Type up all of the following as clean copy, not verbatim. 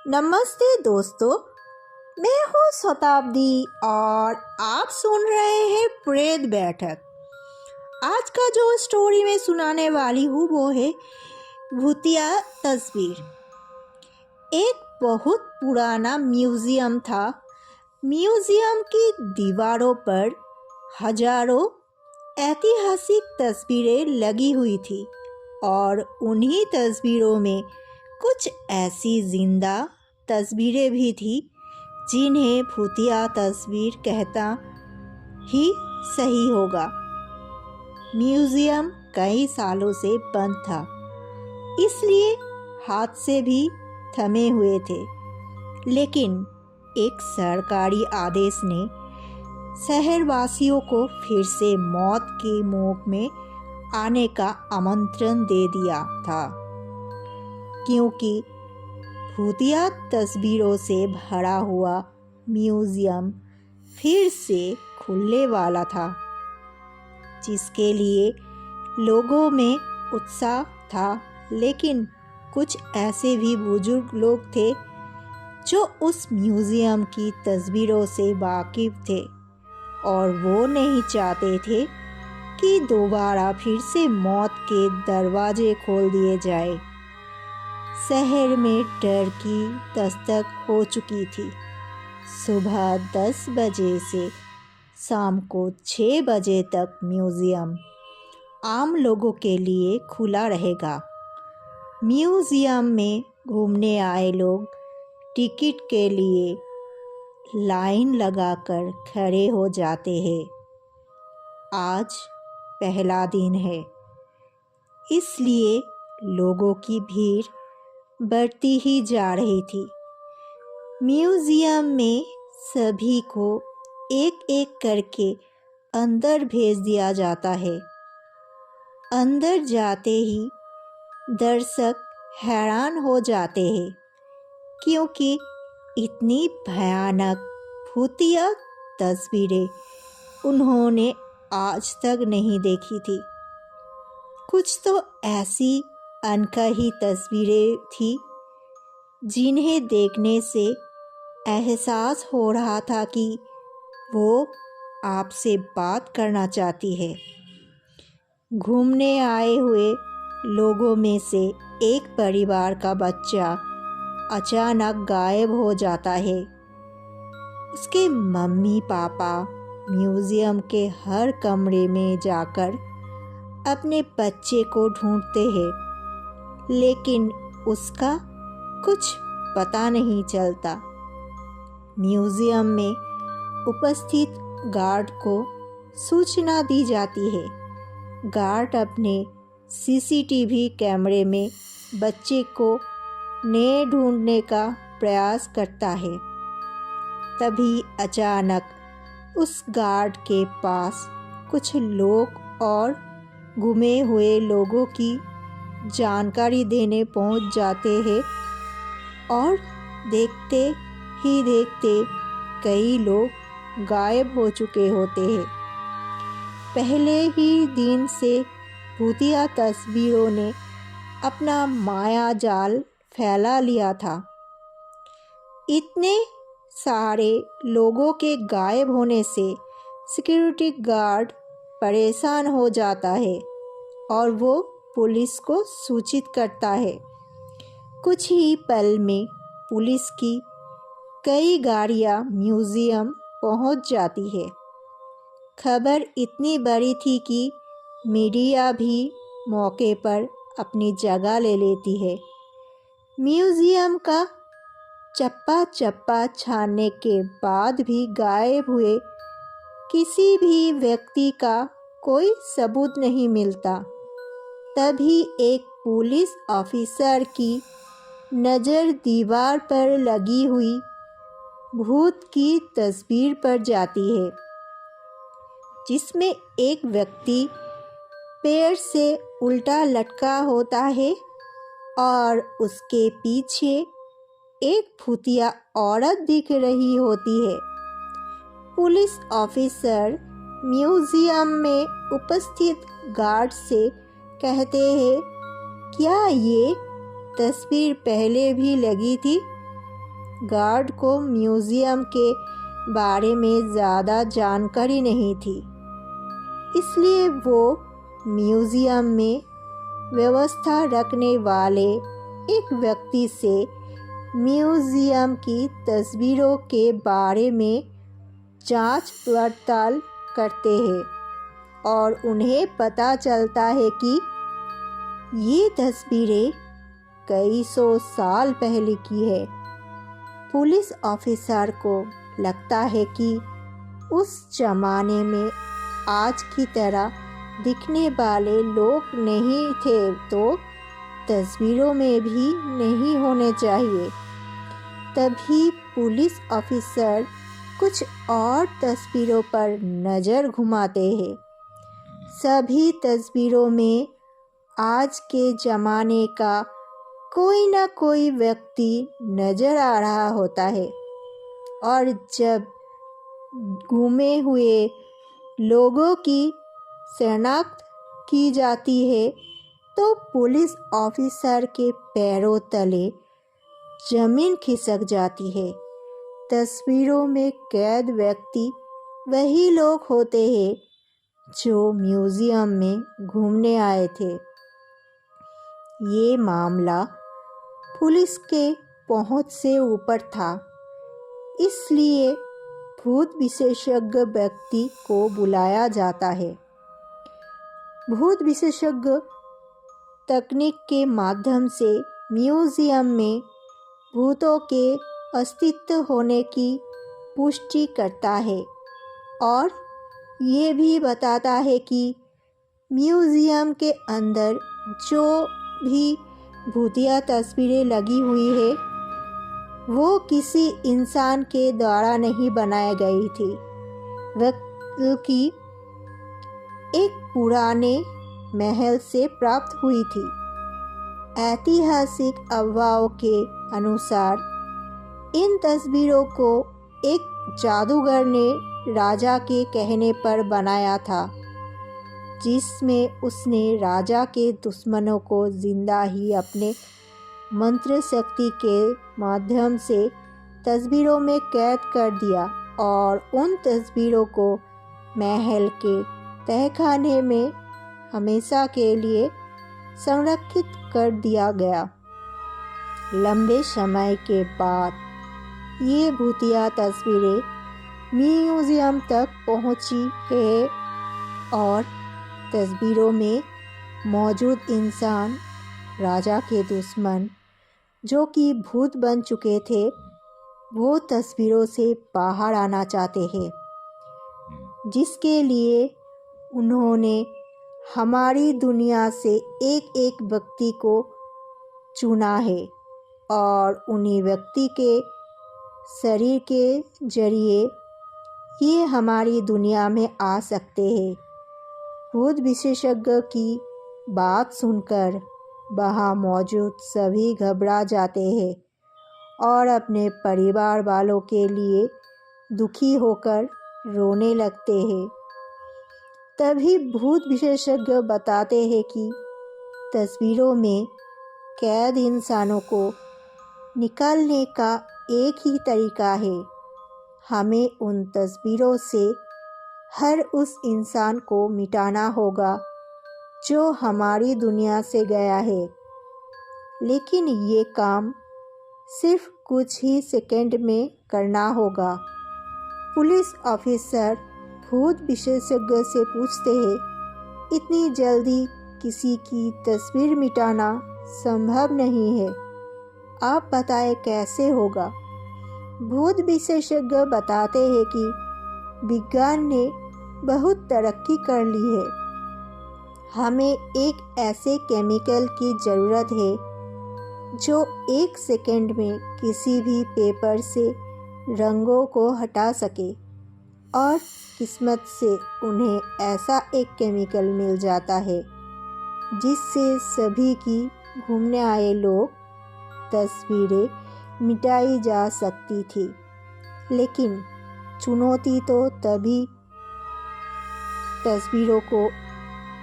नमस्ते दोस्तों, मैं हूँ शताब्दी और आप सुन रहे हैं प्रेत बैठक। आज का जो स्टोरी मैं सुनाने वाली हूँ वो है भूतिया तस्वीर। एक बहुत पुराना म्यूजियम था। म्यूजियम की दीवारों पर हजारों ऐतिहासिक तस्वीरें लगी हुई थी और उन्हीं तस्वीरों में कुछ ऐसी जिंदा तस्वीरें भी थी जिन्हें भूतिया तस्वीर कहता ही सही होगा। म्यूजियम कई सालों से बंद था, इसलिए हाथ से भी थमे हुए थे, लेकिन एक सरकारी आदेश ने शहरवासियों को फिर से मौत के मुंह में आने का आमंत्रण दे दिया था, क्योंकि भूतिया तस्वीरों से भरा हुआ म्यूजियम फिर से खुलने वाला था, जिसके लिए लोगों में उत्साह था। लेकिन कुछ ऐसे भी बुजुर्ग लोग थे जो उस म्यूजियम की तस्वीरों से वाकिफ थे और वो नहीं चाहते थे कि दोबारा फिर से मौत के दरवाजे खोल दिए जाए। शहर में डर की दस्तक हो चुकी थी। सुबह 10 बजे से शाम को 6 बजे तक म्यूजियम आम लोगों के लिए खुला रहेगा। म्यूजियम में घूमने आए लोग टिकट के लिए लाइन लगाकर खड़े हो जाते हैं। आज पहला दिन है, इसलिए लोगों की भीड़ बढ़ती ही जा रही थी। म्यूजियम में सभी को एक एक करके अंदर भेज दिया जाता है। अंदर जाते ही दर्शक हैरान हो जाते हैं, क्योंकि इतनी भयानक भूतिया तस्वीरें उन्होंने आज तक नहीं देखी थी। कुछ तो ऐसी अनकही तस्वीरें थी जिन्हें देखने से एहसास हो रहा था कि वो आपसे बात करना चाहती है। घूमने आए हुए लोगों में से एक परिवार का बच्चा अचानक गायब हो जाता है। उसके मम्मी पापा म्यूजियम के हर कमरे में जाकर अपने बच्चे को ढूंढते हैं, लेकिन उसका कुछ पता नहीं चलता। म्यूजियम में उपस्थित गार्ड को सूचना दी जाती है। गार्ड अपने सीसीटीवी कैमरे में बच्चे को ने ढूंढने का प्रयास करता है। तभी अचानक उस गार्ड के पास कुछ लोग और गुमे हुए लोगों की जानकारी देने पहुंच जाते हैं और देखते ही देखते कई लोग गायब हो चुके होते हैं। पहले ही दिन से भूतिया तस्वीरों ने अपना माया जाल फैला लिया था। इतने सारे लोगों के गायब होने से सिक्योरिटी गार्ड परेशान हो जाता है और वो पुलिस को सूचित करता है। कुछ ही पल में पुलिस की कई गाड़ियां म्यूजियम पहुंच जाती है। खबर इतनी बड़ी थी कि मीडिया भी मौके पर अपनी जगह ले लेती है। म्यूजियम का चप्पा चप्पा छानने के बाद भी गायब हुए किसी भी व्यक्ति का कोई सबूत नहीं मिलता। तभी एक पुलिस ऑफिसर की नज़र दीवार पर लगी हुई भूत की तस्वीर पर जाती है, जिसमें एक व्यक्ति पैर से उल्टा लटका होता है और उसके पीछे एक भूतिया औरत दिख रही होती है। पुलिस ऑफिसर म्यूजियम में उपस्थित गार्ड से कहते हैं, क्या ये तस्वीर पहले भी लगी थी? गार्ड को म्यूज़ियम के बारे में ज़्यादा जानकारी नहीं थी, इसलिए वो म्यूज़ियम में व्यवस्था रखने वाले एक व्यक्ति से म्यूज़ियम की तस्वीरों के बारे में जांच पड़ताल करते हैं और उन्हें पता चलता है कि ये तस्वीरें कई सौ साल पहले की है। पुलिस ऑफिसर को लगता है कि उस जमाने में आज की तरह दिखने वाले लोग नहीं थे, तो तस्वीरों में भी नहीं होने चाहिए। तभी पुलिस ऑफिसर कुछ और तस्वीरों पर नज़र घुमाते हैं। सभी तस्वीरों में आज के ज़माने का कोई ना कोई व्यक्ति नज़र आ रहा होता है और जब गुमे हुए लोगों की शनाख्त की जाती है तो पुलिस ऑफिसर के पैरों तले जमीन खिसक जाती है। तस्वीरों में कैद व्यक्ति वही लोग होते हैं जो म्यूज़ियम में घूमने आए थे। ये मामला पुलिस के पहुंच से ऊपर था, इसलिए भूत विशेषज्ञ व्यक्ति को बुलाया जाता है। भूत विशेषज्ञ तकनीक के माध्यम से म्यूज़ियम में भूतों के अस्तित्व होने की पुष्टि करता है और ये भी बताता है कि म्यूज़ियम के अंदर जो भी भूतिया तस्वीरें लगी हुई है वो किसी इंसान के द्वारा नहीं बनाई गई थी, बल्कि एक पुराने महल से प्राप्त हुई थी। ऐतिहासिक अफवाहों के अनुसार इन तस्वीरों को एक जादूगर ने राजा के कहने पर बनाया था, जिसमें उसने राजा के दुश्मनों को जिंदा ही अपने मंत्र शक्ति के माध्यम से तस्वीरों में कैद कर दिया और उन तस्वीरों को महल के तहखाने में हमेशा के लिए संरक्षित कर दिया गया। लंबे समय के बाद ये भूतिया तस्वीरें म्यूज़ियम तक पहुंची है और तस्वीरों में मौजूद इंसान राजा के दुश्मन जो कि भूत बन चुके थे, वो तस्वीरों से बाहर आना चाहते हैं, जिसके लिए उन्होंने हमारी दुनिया से एक एक व्यक्ति को चुना है और उन्हीं व्यक्ति के शरीर के जरिए ये हमारी दुनिया में आ सकते हैं। भूत विशेषज्ञ की बात सुनकर वहाँ मौजूद सभी घबरा जाते हैं और अपने परिवार वालों के लिए दुखी होकर रोने लगते हैं। तभी भूत विशेषज्ञ बताते हैं कि तस्वीरों में कैद इंसानों को निकालने का एक ही तरीका है, हमें उन तस्वीरों से हर उस इंसान को मिटाना होगा जो हमारी दुनिया से गया है। लेकिन ये काम सिर्फ कुछ ही सेकंड में करना होगा। पुलिस ऑफिसर भूत विशेषज्ञ से पूछते हैं, इतनी जल्दी किसी की तस्वीर मिटाना संभव नहीं है, आप बताएं कैसे होगा। भूत विशेषज्ञ बताते हैं कि विज्ञान ने बहुत तरक्की कर ली है, हमें एक ऐसे केमिकल की ज़रूरत है जो एक सेकंड में किसी भी पेपर से रंगों को हटा सके और किस्मत से उन्हें ऐसा एक केमिकल मिल जाता है जिससे सभी की घूमने आए लोग तस्वीरें मिटाई जा सकती थी। लेकिन चुनौती तो तभी तस्वीरों को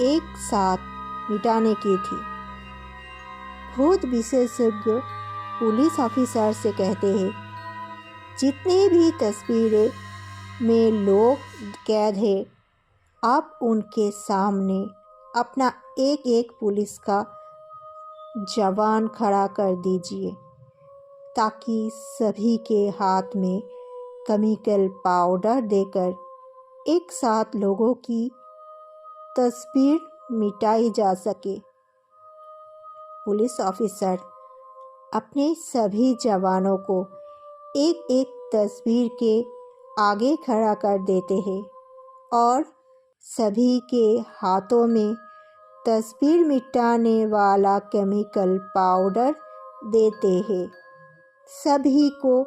एक साथ मिटाने की थी। भूत विशेषज्ञ पुलिस ऑफिसर से कहते हैं, जितनी भी तस्वीरें में लोग कैद हैं, आप उनके सामने अपना एक एक पुलिस का जवान खड़ा कर दीजिए ताकि सभी के हाथ में केमिकल पाउडर देकर एक साथ लोगों की तस्वीर मिटाई जा सके। पुलिस ऑफिसर अपने सभी जवानों को एक एक तस्वीर के आगे खड़ा कर देते हैं और सभी के हाथों में तस्वीर मिटाने वाला केमिकल पाउडर देते हैं। सभी को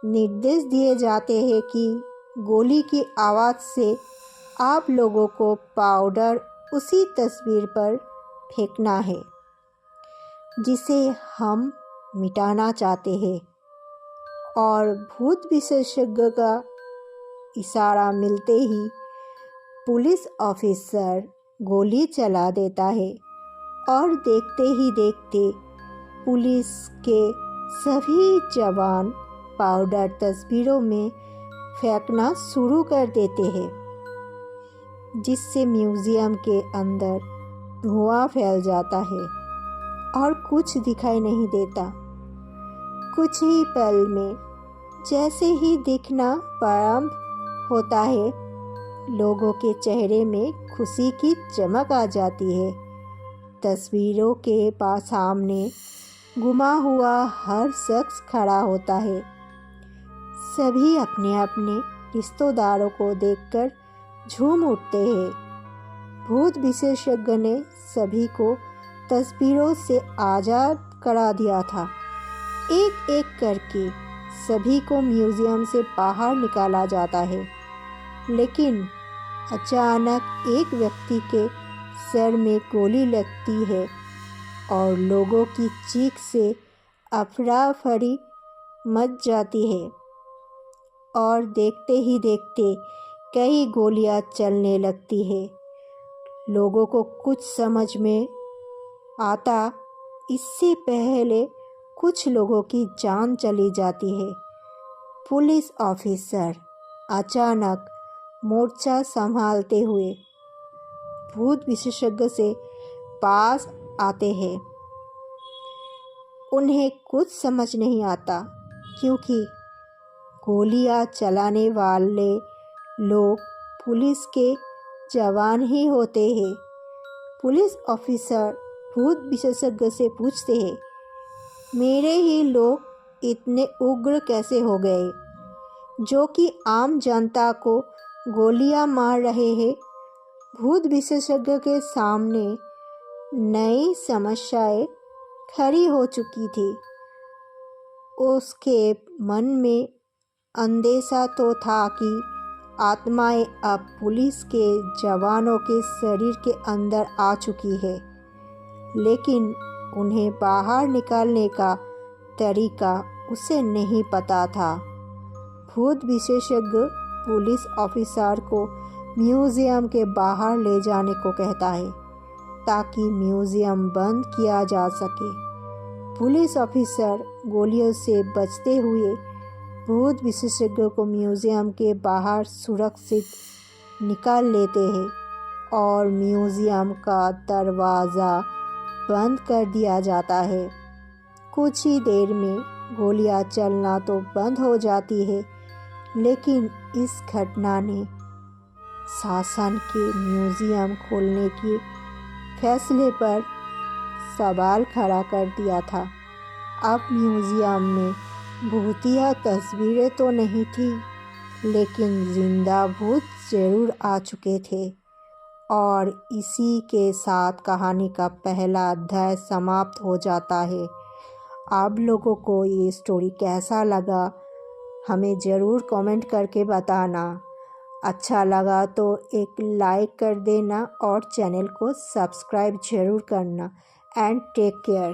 निर्देश दिए जाते हैं कि गोली की आवाज़ से आप लोगों को पाउडर उसी तस्वीर पर फेंकना है जिसे हम मिटाना चाहते हैं, और भूत विशेषज्ञ का इशारा मिलते ही पुलिस ऑफिसर गोली चला देता है और देखते ही देखते पुलिस के सभी जवान पाउडर तस्वीरों में फेंकना शुरू कर देते हैं, जिससे म्यूज़ियम के अंदर धुआं फैल जाता है और कुछ दिखाई नहीं देता। कुछ ही पल में जैसे ही दिखना प्रारंभ होता है, लोगों के चेहरे में खुशी की चमक आ जाती है। तस्वीरों के पास सामने गुमा हुआ हर शख्स खड़ा होता है। सभी अपने अपने रिश्तेदारों को देखकर झूम उठते हैं। भूत विशेषज्ञ ने सभी को तस्वीरों से आज़ाद करा दिया था। एक एक करके सभी को म्यूज़ियम से बाहर निकाला जाता है, लेकिन अचानक एक व्यक्ति के सर में गोली लगती है और लोगों की चीख से अफरा तफरी मच जाती है और देखते ही देखते कई गोलियां चलने लगती है। लोगों को कुछ समझ में आता इससे पहले कुछ लोगों की जान चली जाती है। पुलिस ऑफिसर अचानक मोर्चा संभालते हुए भूत विशेषज्ञ से पास आते हैं। उन्हें कुछ समझ नहीं आता क्योंकि गोलियां चलाने वाले लोग पुलिस के जवान ही होते हैं। पुलिस ऑफिसर भूत विशेषज्ञ से पूछते हैं, मेरे ही लोग इतने उग्र कैसे हो गए जो कि आम जनता को गोलियां मार रहे हैं? भूत विशेषज्ञ के सामने नई समस्याएं खड़ी हो चुकी थी। उसके मन में अंदेशा तो था कि आत्माएं अब पुलिस के जवानों के शरीर के अंदर आ चुकी है, लेकिन उन्हें बाहर निकालने का तरीका उसे नहीं पता था। भूत विशेषज्ञ पुलिस ऑफिसर को म्यूज़ियम के बाहर ले जाने को कहता है ताकि म्यूज़ियम बंद किया जा सके। पुलिस ऑफिसर गोलियों से बचते हुए भूत विशेषज्ञ को म्यूज़ियम के बाहर सुरक्षित निकाल लेते हैं और म्यूज़ियम का दरवाज़ा बंद कर दिया जाता है। कुछ ही देर में गोलियां चलना तो बंद हो जाती है, लेकिन इस घटना ने शासन के म्यूज़ियम खोलने के फैसले पर सवाल खड़ा कर दिया था। अब म्यूज़ियम में भूतिया तस्वीरें तो नहीं थी, लेकिन जिंदा भूत ज़रूर आ चुके थे। और इसी के साथ कहानी का पहला अध्याय समाप्त हो जाता है। आप लोगों को ये स्टोरी कैसा लगा हमें ज़रूर कमेंट करके बताना। अच्छा लगा तो एक लाइक कर देना और चैनल को सब्सक्राइब ज़रूर करना। And take care.